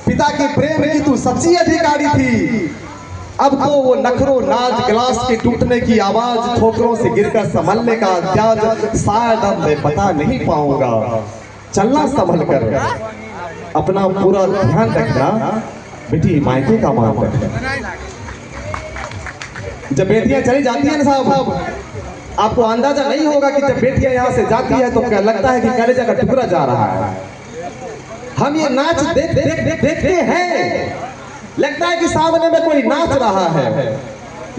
पिता के प्रेम की तू सच्ची अधिकारी थी। अब तो वो नखरो नाज, गिलास के टूटने की आवाज, ठोकरों से गिरकर संभलने का अत्याज, शायद अब मैं बता नहीं पाऊंगा। चलना संभल कर, अपना पूरा ध्यान रखना बेटी, मायके का मान रखना। जब बेटियां चली जाती हैं ना साहब, आपको अंदाजा नहीं होगा कि जब बेटियां यहाँ से जाती है तो लगता है कि कलेजा का टुकड़ा जा रहा है। हम ये नाच देखते हैं, लगता है कि सामने में कोई नाच रहा है,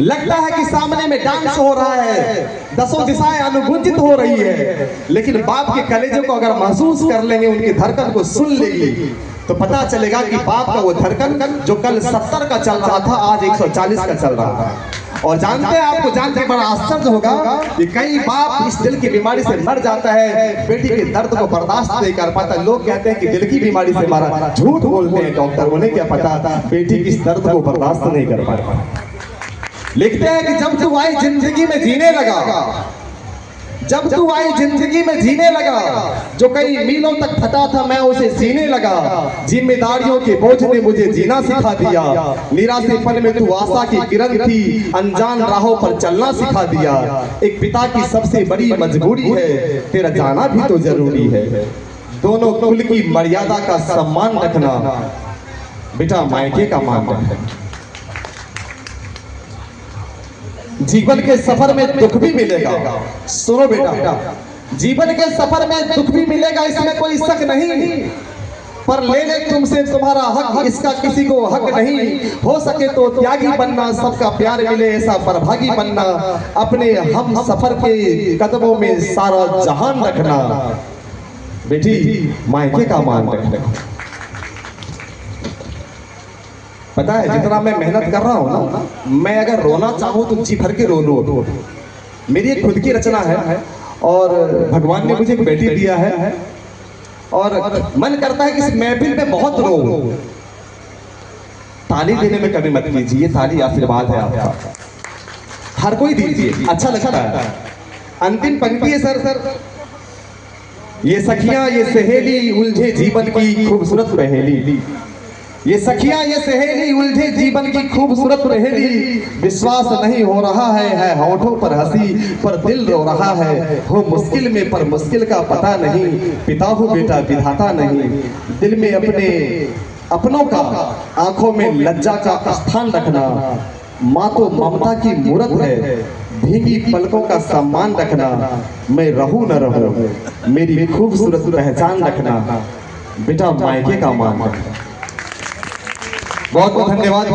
लगता है कि सामने में डांस हो रहा है, दसों दिशाएं अनुगुंजित हो रही है। लेकिन बाप के कलेजे को अगर महसूस कर लेंगे, उनकी धड़कन को सुन लेंगे, तो पता चलेगा कि बाप का वो धड़कन जो कल 70 का चल रहा था, आज 140 का चल रहा है। और जानते हैं, आपको जान के बड़ा आश्चर्य होगा कि कई बाप इस दिल की बीमारी से मर जाता है, बेटी के दर्द को बर्दाश्त नहीं कर पाता। लोग कहते हैं कि दिल की बीमारी से मरा, झूठ बोलते हैं डॉक्टर, उन्हें क्या पता बेटी इस दर्द को बर्दाश्त नहीं कर पाता। लिखते हैं कि जब तू आई जिंदगी में जीने लगा, जब तू आई जिंदगी में जीने लगा, जो कई मीलों तक फटा था मैं उसे सीने लगा। जिम्मेदारियों के बोझ ने मुझे जीना सिखा दिया, निराशेपन में तू आशा की किरण थी, अनजान राहों पर चलना सिखा दिया। एक पिता की सबसे बड़ी मजबूरी है, तेरा जाना भी तो जरूरी है। दोनों कुल की मर्यादा का सम्मान रखना बेटा, मायके का मान रखना। जीवन के सफर में दुख भी मिलेगा, सुनो बेटा, जीवन के सफर में दुख भी मिलेगा, इसमें कोई शक नहीं। पर ले ले तुमसे तुम्हारा हक, इसका किसी को हक नहीं। हो सके तो त्यागी बनना, सबका प्यार मिले ऐसा परभागी बनना। अपने हम सफर के कदमों में सारा जहान रखना बेटी, मायके का मान रखना। पता है जितना मैं मेहनत कर रहा हूँ ना, मैं अगर रोना चाहूँ तो जी भर के रो लो। मेरी एक खुद की रचना है और भगवान ने मुझे एक बेटी दिया है, और मन करता है कि इस महफिल में बहुत रो। ताली देने में कमी मत कीजिए, ताली आशीर्वाद है आपका, हर कोई दीजिए, अच्छा लगता है। अंतिम पंक्ति है सर, ये सखियां ये सहेली उलझे जीवन की खूबसूरत पहेली। ये सखियां ये सहेली उलझे जीवन की खूबसूरत पहेली। विश्वास नहीं हो रहा है होठों पर हंसी, पर दिल रो रहा है। हो मुश्किल में पर मुश्किल का पता नहीं, पिता हो बेटा विधाता नहीं। दिल में अपने अपनों का, आंखों में लज्जा का स्थान रखना। माँ तो ममता की मूरत है, भीगी पलकों का सम्मान रखना। मैं रहूं न रहूं, मेरी खूबसूरत पहचान रखना बेटा, मायके का मान रखना। बहुत बहुत धन्यवाद।